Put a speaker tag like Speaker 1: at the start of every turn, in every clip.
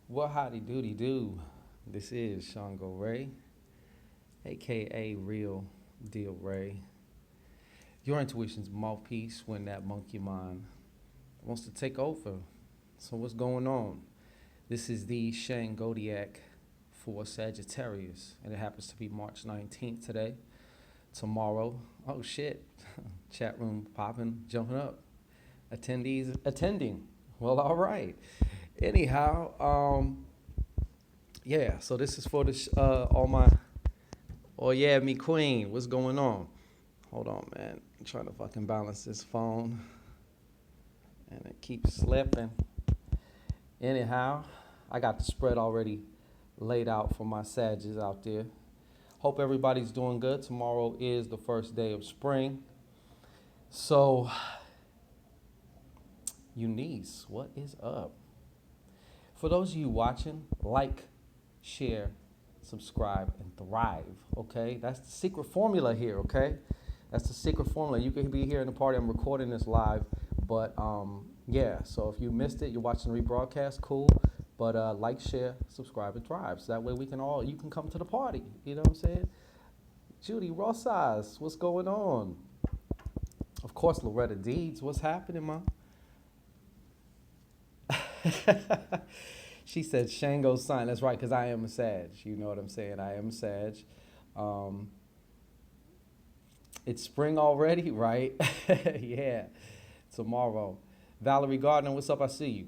Speaker 1: Well, howdy doody do. This is ShanGO Ray, aka Real Deal Ray. Your intuition's mouthpiece when that monkey mind wants to take over. So what's going on? This is the Shangodiac for Sagittarius, and it happens to be March 19th today. Tomorrow, oh shit, chat room popping, jumping up. Attendees attending. Well, all right. Anyhow, yeah. So this is for all my. Oh yeah, me queen. What's going on? Hold on, man. I'm trying to fucking balance this phone, and it keeps slipping. Anyhow, I got the spread already laid out for my Sages out there. Hope everybody's doing good. Tomorrow is the first day of spring. So, Eunice, what is up? For those of you watching, like, share, subscribe, and thrive, okay? That's the secret formula here, okay? That's the secret formula. You could be here in the party. I'm recording this live, but yeah, so if you missed it, you're watching the rebroadcast, cool. But like, share, subscribe, and thrive. So that way you can come to the party. You know what I'm saying? Judy Rosas, what's going on? Of course, Loretta Deeds, what's happening, ma? She said Shango's sign. That's right, because I am a Sag. You know what I'm saying? I am a Sag. Um, it's spring already, right? Yeah. Tomorrow. Valerie Gardner, what's up? I see you.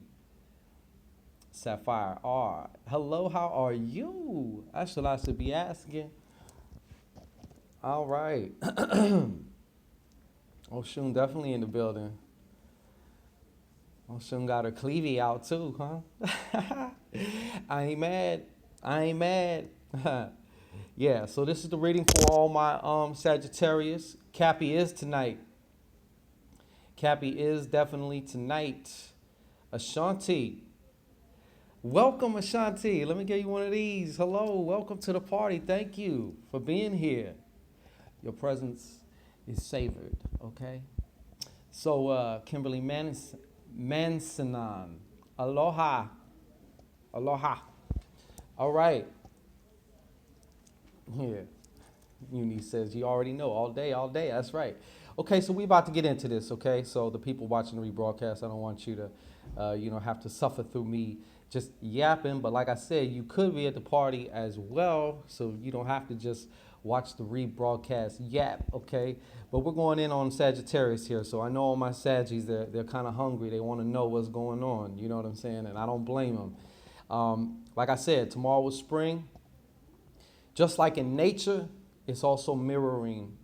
Speaker 1: Sapphire R. Hello, how are you? That's what I should be asking. All right. Oshun definitely in the building. Oshun got her cleavy out too, huh? I ain't mad. I ain't mad. Yeah, so this is the reading for all my Sagittarius. Cappy is tonight. Cappy is definitely tonight. Ashanti. Welcome, Ashanti. Let me get you one of these. Hello, welcome to the party. Thank you for being here. Your presence is savored, okay? So, Kimberly Mansonon. Aloha. Aloha. All right. Yeah. Uni says, you already know, all day, all day. That's right. Okay, so we about to get into this, okay? So the people watching the rebroadcast, I don't want you to, have to suffer through me just yapping. But like I said, you could be at the party as well, so you don't have to just watch the rebroadcast yap, okay? But we're going in on Sagittarius here, so I know all my Saggies, they're kind of hungry. They want to know what's going on, you know what I'm saying? And I don't blame them. Like I said, tomorrow is spring. Just like in nature, it's also mirroring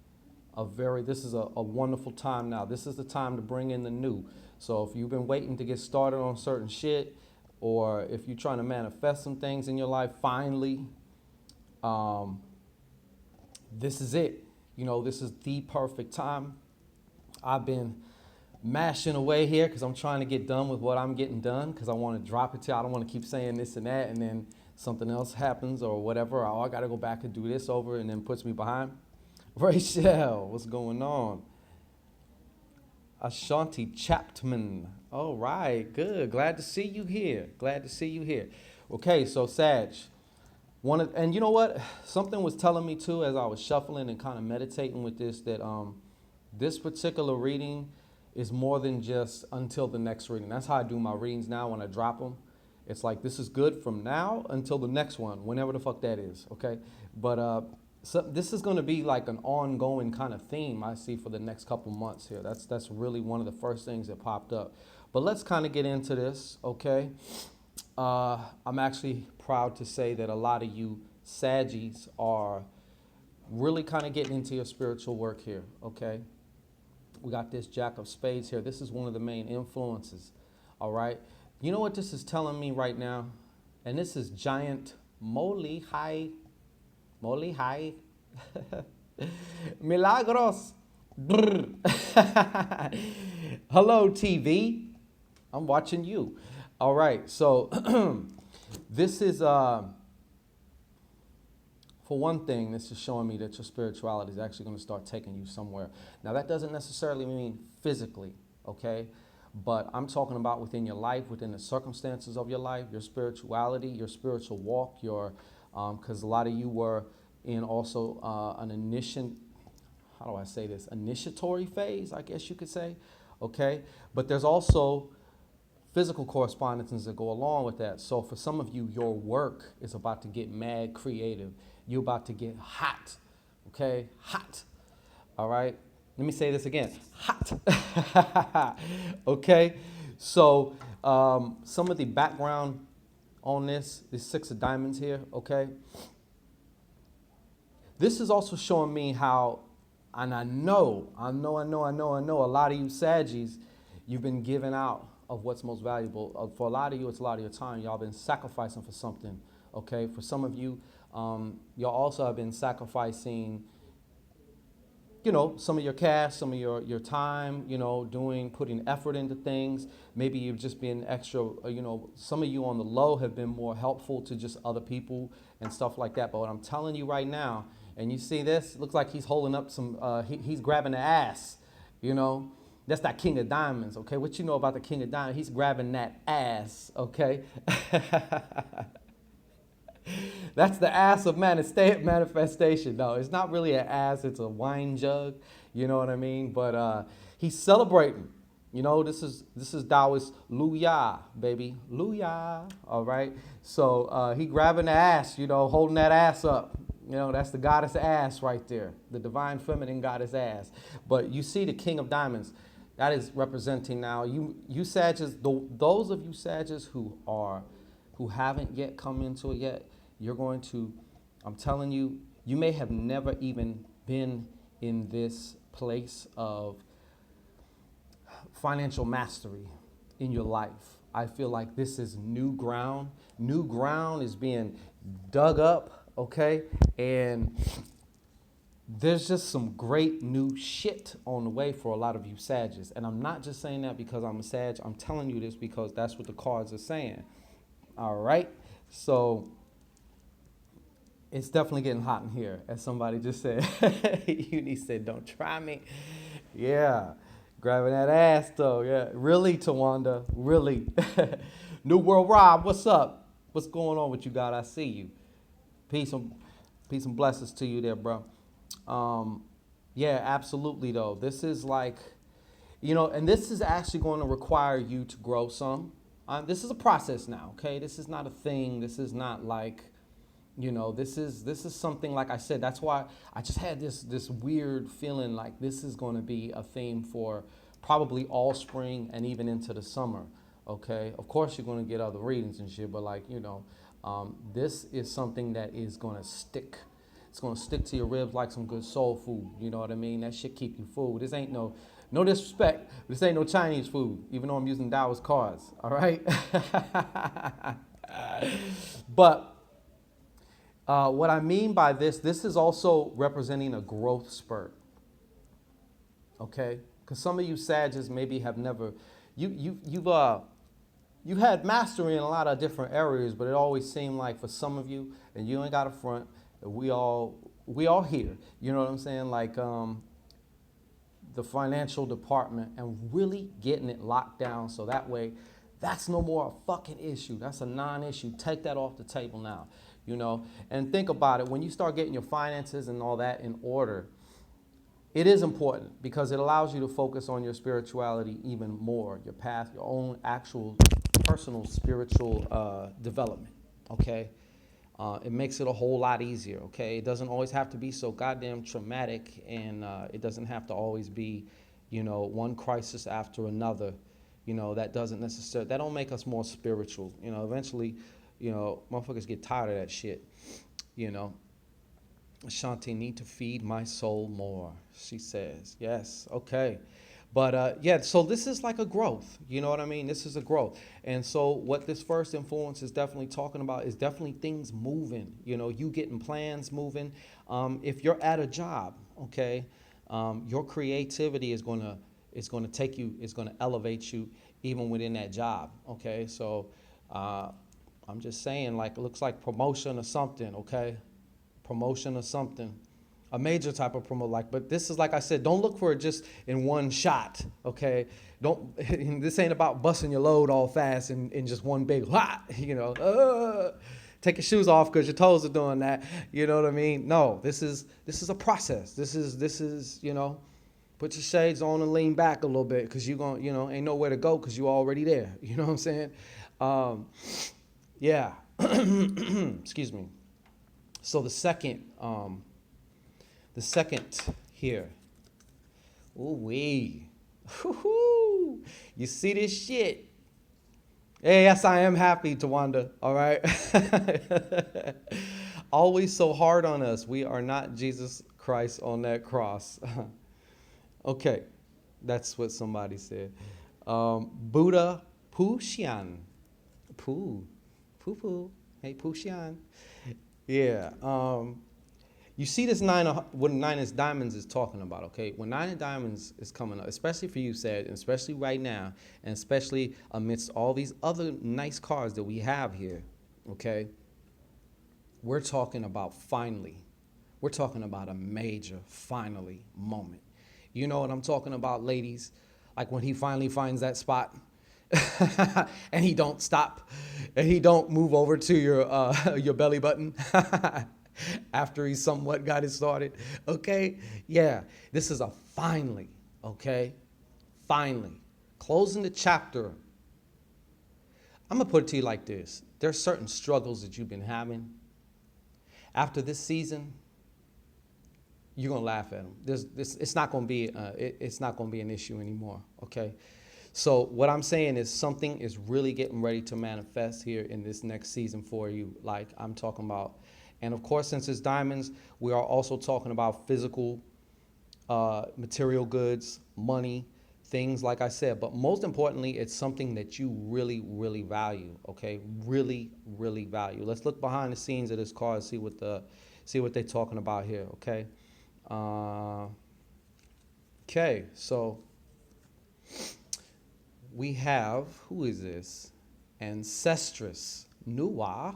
Speaker 1: this is a wonderful time now. This is the time to bring in the new. So if you've been waiting to get started on certain shit, or if you're trying to manifest some things in your life, finally, this is it. This is the perfect time. I've been mashing away here because I'm trying to get done with what I'm getting done because I want to drop it to you. I don't want to keep saying this and that and then something else happens or whatever. I got to go back and do this over and then puts me behind. Rachel, what's going on? Ashanti Chapman. All right, good. Glad to see you here. Glad to see you here. Okay, so Sag. And you know what? Something was telling me too as I was shuffling and kind of meditating with this that this particular reading is more than just until the next reading. That's how I do my readings now when I drop them. It's like this is good from now until the next one, whenever the fuck that is, okay? But so this is going to be like an ongoing kind of theme I see for the next couple months here. That's really one of the first things that popped up. But let's kind of get into this, okay? I'm actually proud to say that a lot of you Saggies are really kind of getting into your spiritual work here, okay? We got this Jack of Spades here. This is one of the main influences, all right? You know what this is telling me right now? And this is giant Molly High. Molly High. Milagros. Hello, TV. I'm watching you. All right, so this is, for one thing, this is showing me that your spirituality is actually going to start taking you somewhere. Now, that doesn't necessarily mean physically, okay? but I'm talking about within your life, within the circumstances of your life, your spirituality, your spiritual walk, your, because a lot of you were in also an how do I say this, initiatory phase, I guess you could say, okay? But there's also physical correspondences that go along with that. So for some of you, your work is about to get mad creative. You're about to get hot, okay? Hot, all right? Let me say this again, hot, okay? So some of the background on this Six of Diamonds here, okay? This is also showing me how, and I know, a lot of you Saggies, you've been giving out of what's most valuable. For a lot of you, it's a lot of your time. Y'all been sacrificing for something, okay? For some of you, y'all also have been sacrificing, you know, some of your cash, some of your time, you know, putting effort into things. Maybe you've just been extra, you know, some of you on the low have been more helpful to just other people and stuff like that. But what I'm telling you right now, and you see this, looks like he's holding up some, he's grabbing the ass, you know. That's that King of Diamonds, okay? What you know about the King of Diamonds? He's grabbing that ass, okay? That's the ass of manifestation. No, it's not really an ass, it's a wine jug, you know what I mean? But he's celebrating. You know, this is Taoist Luya, baby. Luya, all right? So he grabbing the ass, you know, holding that ass up. You know, that's the goddess ass right there, the divine feminine goddess ass. But you see the King of Diamonds. That is representing now you Sagittarius, those of you Sagittarius who haven't yet come into it yet, you're going to, I'm telling you, you may have never even been in this place of financial mastery in your life. I feel like this is new ground. New ground is being dug up, okay? And there's just some great new shit on the way for a lot of you Sagittarius. And I'm not just saying that because I'm a Sag. I'm telling you this because that's what the cards are saying. All right? So it's definitely getting hot in here, as somebody just said. Uni said, don't try me. Yeah. Grabbing that ass, though. Yeah. Really, Tawanda. Really. New World Rob, what's up? What's going on with you, God? I see you. Peace and blessings to you there, bro. Yeah, absolutely, though. This is like, you know, and this is actually going to require you to grow some. This is a process now, okay? This is not a thing. This is not like, you know, this is something, like I said, that's why I just had this weird feeling like this is going to be a theme for probably all spring and even into the summer, okay? Of course, you're going to get other readings and shit, but like, you know, this is something that is going to stick. It's going to stick to your ribs like some good soul food, you know what I mean? That shit keep you full. This ain't no disrespect, this ain't no Chinese food, even though I'm using Taoist cards, all right? But what I mean by this is also representing a growth spurt, okay? Because some of you Sagittarius maybe have never, you've had mastery in a lot of different areas, but it always seemed like for some of you, and you ain't got a front, we all here, you know what I'm saying? Like the financial department and really getting it locked down so that way that's no more a fucking issue. That's a non-issue. Take that off the table now. You know, and think about it, when you start getting your finances and all that in order, it is important because it allows you to focus on your spirituality even more, your path, your own actual personal spiritual development, okay? It makes it a whole lot easier, okay? It doesn't always have to be so goddamn traumatic, and it doesn't have to always be, you know, one crisis after another. You know, that don't make us more spiritual. You know, eventually, you know, motherfuckers get tired of that shit, you know. Ashanti, need to feed my soul more, she says. Yes, okay. But yeah, so this is like a growth, you know what I mean? This is a growth. And so what this first influence is definitely talking about is definitely things moving, you know, you getting plans moving. If you're at a job, okay, your creativity is going to take you, is going to elevate you even within that job, okay? So I'm just saying, like, it looks like promotion or something, okay? Promotion or something. A major type of promote, like, but this is like I said, don't look for it just in one shot, okay? Don't, this ain't about busting your load all fast in just one big, take your shoes off because your toes are doing that, you know what I mean? No, this is a process. This is, put your shades on and lean back a little bit because you're going, ain't nowhere to go because you're already there, you know what I'm saying? Yeah, excuse me. So the second here. Ooh wee. You see this shit? Hey, yes, I am happy, Tawanda. All right. Always so hard on us. We are not Jesus Christ on that cross. Okay, that's what somebody said. Buddha Pushian. Poo. Poo poo. Hey, Pushian. Yeah. You see this what nine of diamonds is talking about, okay? When nine of diamonds is coming up, especially for you, Sag, and especially right now, and especially amidst all these other nice cards that we have here, okay? We're talking about finally. We're talking about a major finally moment. You know what I'm talking about, ladies? Like when he finally finds that spot and he don't stop and he don't move over to your belly button. After he somewhat got it started, okay? Yeah, this is a finally, okay? Finally. Closing the chapter. I'm going to put it to you like this. There's certain struggles that you've been having. After this season, you're going to laugh at them. It's not going to be an issue anymore, okay? So what I'm saying is something is really getting ready to manifest here in this next season for you. Like I'm talking about. And of course, since it's diamonds, we are also talking about physical, material goods, money, things like I said. But most importantly, it's something that you really, really value. Okay, really, really value. Let's look behind the scenes of this card, see what they're talking about here. Okay. Okay. So we have, who is this? Ancestress Nuwa.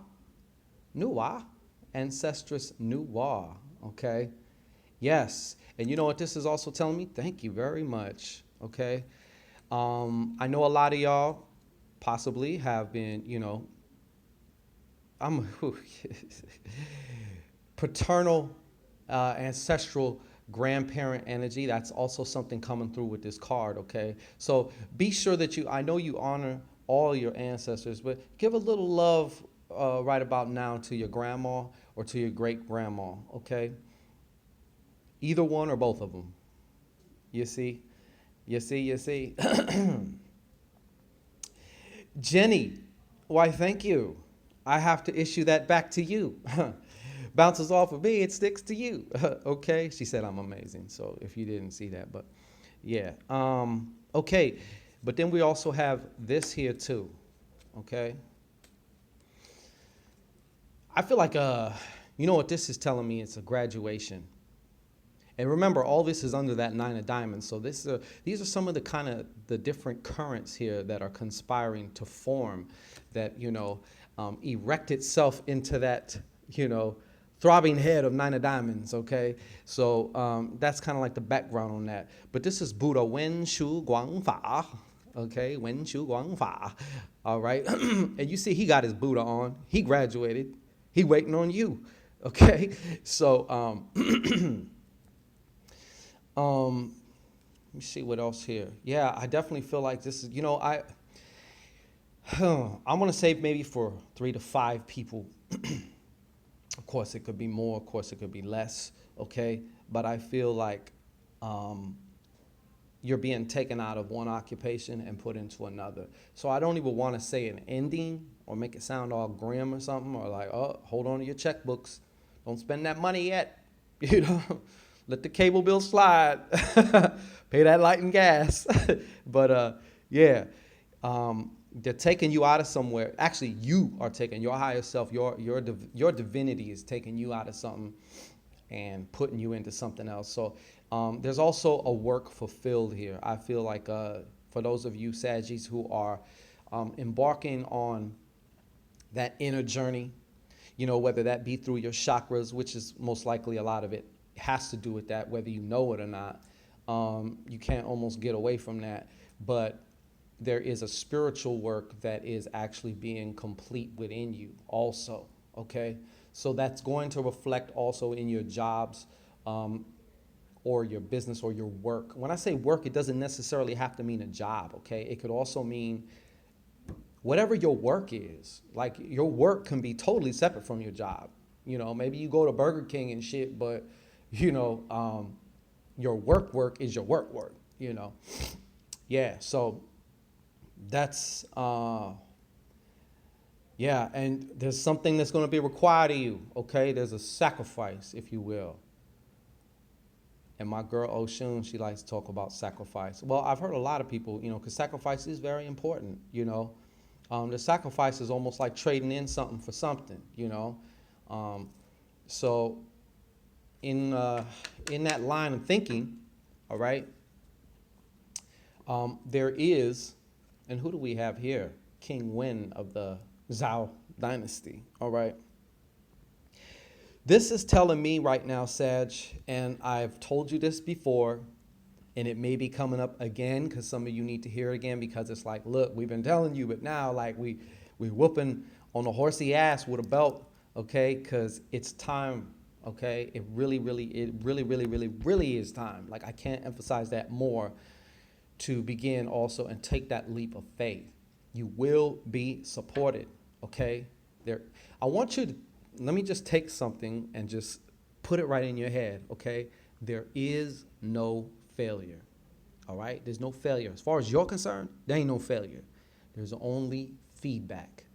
Speaker 1: Ancestress Nuwa, okay? Yes, and you know what this is also telling me? Thank you very much, okay? I know a lot of y'all possibly have been, paternal, ancestral grandparent energy. That's also something coming through with this card, okay? So be sure that I know you honor all your ancestors, but give a little love right about now to your grandma or to your great grandma, okay? Either one or both of them. You see? Jenny, why thank you. I have to issue that back to you. Bounces off of me, it sticks to you. Okay? She said I'm amazing, so if you didn't see that, but yeah. Okay, but then we also have this here too, okay? I feel like, you know what this is telling me? It's a graduation. And remember, all this is under that nine of diamonds. So these are some of the different currents here that are conspiring to form that, erect itself into that, throbbing head of nine of diamonds, okay? So that's kind of like the background on that. But this is Buddha Wen Shu Guang Fa, okay? Wen Shu Guang Fa, all right? And you see he got his Buddha on. He graduated. He waiting on you, okay? So, let me see what else here. Yeah, I definitely feel like this is, I'm gonna say maybe for 3 to 5 people. Of course, it could be more. Of course, it could be less, okay? But I feel like you're being taken out of one occupation and put into another. So I don't even want to say an ending or make it sound all grim or something, or like, oh, hold on to your checkbooks. Don't spend that money yet. Let the cable bill slide. Pay that light and gas. But yeah, they're taking you out of somewhere. Actually, you are taking your higher self, your divinity is taking you out of something and putting you into something else. So there's also a work fulfilled here. I feel like for those of you Saggies who are embarking on that inner journey, whether that be through your chakras, which is most likely a lot of it has to do with that, whether you know it or not. You can't almost get away from that. But there is a spiritual work that is actually being complete within you also, okay? So that's going to reflect also in your jobs, or your business or your work. When I say work, it doesn't necessarily have to mean a job, okay? It could also mean whatever your work is. Like, your work can be totally separate from your job. You know, maybe you go to Burger King and shit, but, you know, your work is your work, you know? Yeah, so that's, yeah, and there's something that's going to be required of you, okay? There's a sacrifice, if you will. And my girl Oshun, she likes to talk about sacrifice. Well, I've heard a lot of people, you know, because sacrifice is very important, you know. The sacrifice is almost like trading in something for something, you know. So in that line of thinking, all right, there is, and who do we have here? King Wen of the Zhao dynasty, all right. This is telling me right now, Sag, and I've told you this before, and it may be coming up again because some of you need to hear it again, because it's like, look, we've been telling you, but now like we whooping on a horsey ass with a belt, okay? Because it's time, okay? It really is time. Like, I can't emphasize that more, to begin also and take that leap of faith. You will be supported, okay? I want you to, let me just take something and just put it right in your head, okay? There is no failure, all right? There's no failure. As far as you're concerned, there ain't no failure. There's only feedback.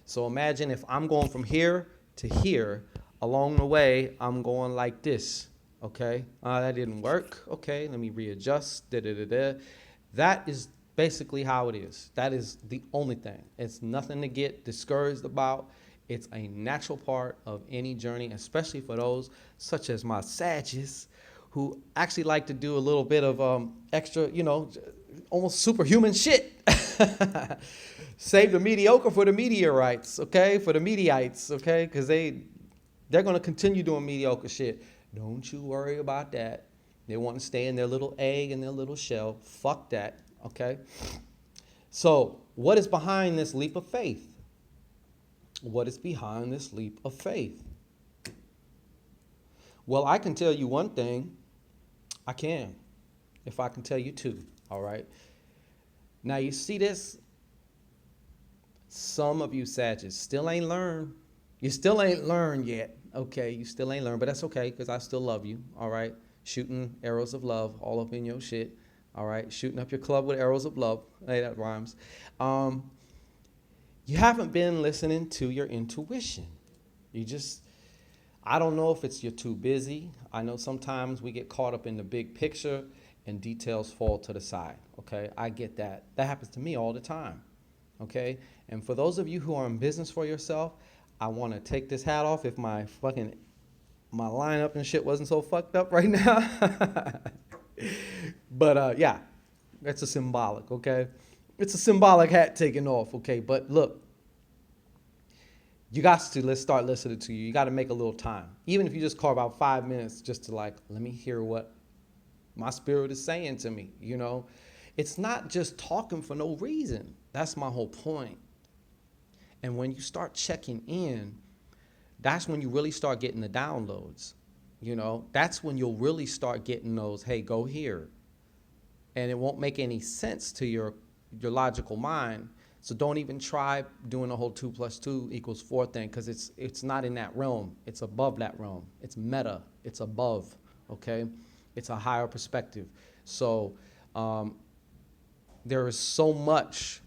Speaker 1: So imagine if I'm going from here to here, along the way, I'm going like this, okay? That didn't work. Okay, let me readjust, That is basically how it is. That is the only thing. It's nothing to get discouraged about. It's a natural part of any journey, especially for those such as my Sagittarius, who actually like to do a little bit of extra, you know, almost superhuman shit. Save the mediocre for the meteorites, okay? For the Mediites, okay? Because they're going to continue doing mediocre shit. Don't you worry about that. They want to stay in their little egg and their little shell. Fuck that, okay? So what is behind this leap of faith? What is behind this leap of faith? Well, I can tell you one thing. I can, if I can tell you two, all right? Now, you see this? Some of you Sagittarius still ain't learned. You still ain't learned yet, okay? You still ain't learned, but that's okay, because I still love you, all right? Shooting arrows of love all up in your shit, all right? Shooting up your club with arrows of love. Hey, that rhymes. You haven't been listening to your intuition. I don't know if it's you're too busy. I know sometimes we get caught up in the big picture and details fall to the side, okay? I get that. That happens to me all the time, okay? And for those of you who are in business for yourself, I want to take this hat off if my lineup and shit wasn't so fucked up right now. But yeah, that's a symbolic, okay? It's a symbolic hat taken off, okay? But look, you got to, let's start listening to you. You got to make a little time. Even if you just carve out 5 minutes just to like, let me hear what my spirit is saying to me, you know? It's not just talking for no reason. That's my whole point. And when you start checking in, that's when you really start getting the downloads, you know? That's when you'll really start getting those, hey, go here. And it won't make any sense to your logical mind. So don't even try doing the whole 2 + 2 = 4 thing, because it's not in that realm. It's above that realm. It's meta. It's above, okay? It's a higher perspective. So there is so much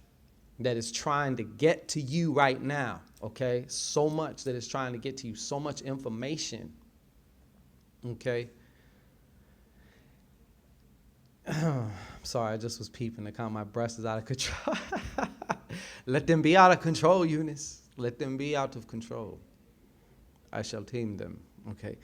Speaker 1: that is trying to get to you right now, okay? So much that is trying to get to you, so much information, okay? Sorry, I just was peeping to count. My breast is out of control. Let them be out of control, Eunice. Let them be out of control. I shall tame them, okay?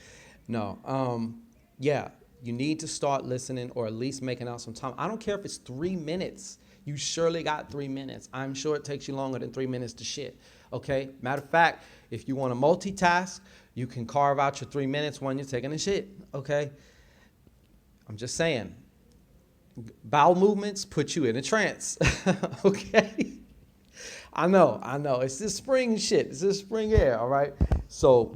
Speaker 1: No, yeah, you need to start listening, or at least making out some time. I don't care if it's 3 minutes. You surely got 3 minutes. I'm sure it takes you longer than 3 minutes to shit. Okay? Matter of fact, if you want to multitask, you can carve out your 3 minutes when you're taking a shit. Okay? I'm just saying. Bowel movements put you in a trance. Okay? I know. It's this spring shit. It's this spring air, all right? So,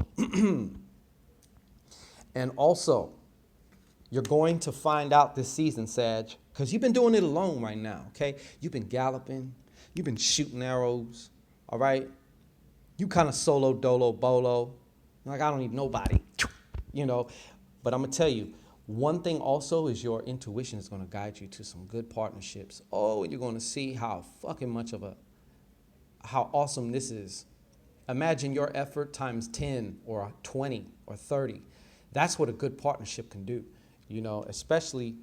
Speaker 1: and also, you're going to find out this season, Sag, because you've been doing it alone right now, okay? You've been galloping. You've been shooting arrows, all right? You kind of solo, dolo, bolo. Like, I don't need nobody, you know? But I'm going to tell you, one thing also is your intuition is going to guide you to some good partnerships. Oh, and you're going to see how fucking much of how awesome this is. Imagine your effort times 10 or 20 or 30. That's what a good partnership can do, you know, especially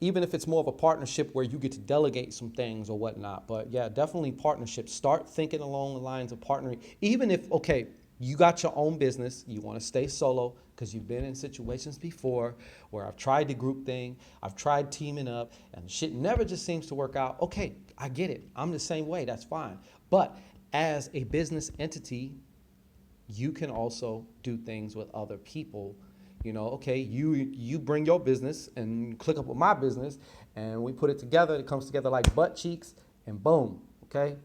Speaker 1: even if it's more of a partnership where you get to delegate some things or whatnot. But yeah, definitely partnerships. Start thinking along the lines of partnering. Even if, okay, you got your own business, you want to stay solo because you've been in situations before where I've tried the group thing, I've tried teaming up, and shit never just seems to work out. Okay, I get it. I'm the same way. That's fine. But as a business entity, you can also do things with other people. You know, okay, you bring your business and click up with my business, and we put it together. It comes together like butt cheeks, and boom, okay,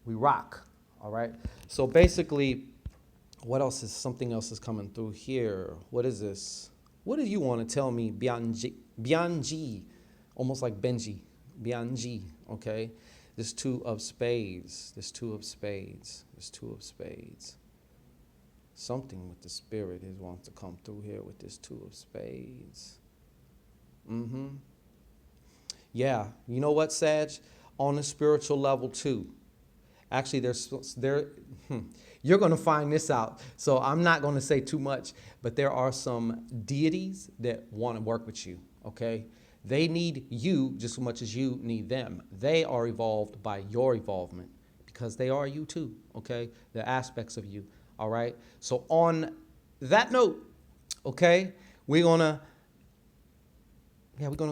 Speaker 1: we rock. All right. So basically, what else is something else is coming through here? What is this? What do you want to tell me, Bianji? Almost like Benji, Bianji. Okay, this two of spades. This two of spades. This two of spades. Something with the spirit is wants to come through here with this two of spades. Yeah, you know what, Sag? On a spiritual level too. Actually, you're going to find this out. So I'm not going to say too much, but there are some deities that want to work with you, okay? They need you just as much as you need them. They are evolved by your evolvement because they are you too, okay? They're aspects of you. All right. So on that note, okay, we're gonna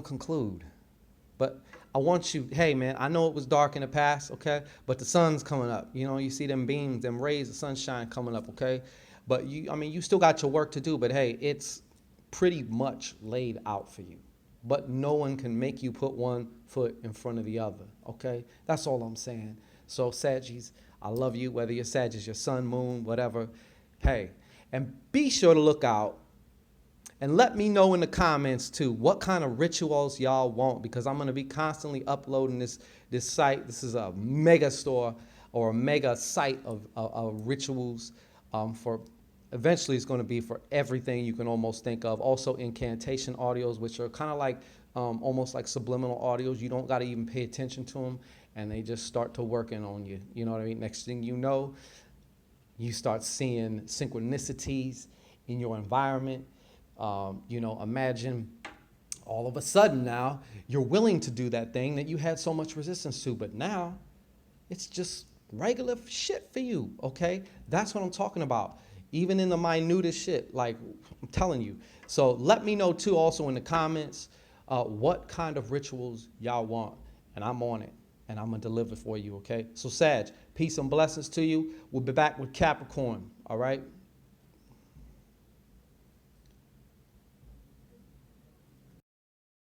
Speaker 1: conclude. But I want you, hey man, I know it was dark in the past, okay, but the sun's coming up. You know, you see them beams, them rays of sunshine coming up, okay. But you still got your work to do. But hey, it's pretty much laid out for you. But no one can make you put one foot in front of the other, okay. That's all I'm saying. So Saggies, I love you, whether you're Sagittarius, your sun, moon, whatever. Hey, and be sure to look out and let me know in the comments too what kind of rituals y'all want, because I'm going to be constantly uploading this site. This is a mega store or a mega site of rituals for eventually it's going to be for everything you can almost think of. Also incantation audios, which are kind of like almost like subliminal audios. You don't got to even pay attention to them, and they just start to working on you. You know what I mean? Next thing you know, you start seeing synchronicities in your environment. Imagine all of a sudden now you're willing to do that thing that you had so much resistance to, but now it's just regular shit for you, okay? That's what I'm talking about. Even in the minutest shit, like I'm telling you. So let me know too also in the comments what kind of rituals y'all want, and I'm on it. And I'm going to deliver for you, okay? So, Sag, peace and blessings to you. We'll be back with Capricorn, all right?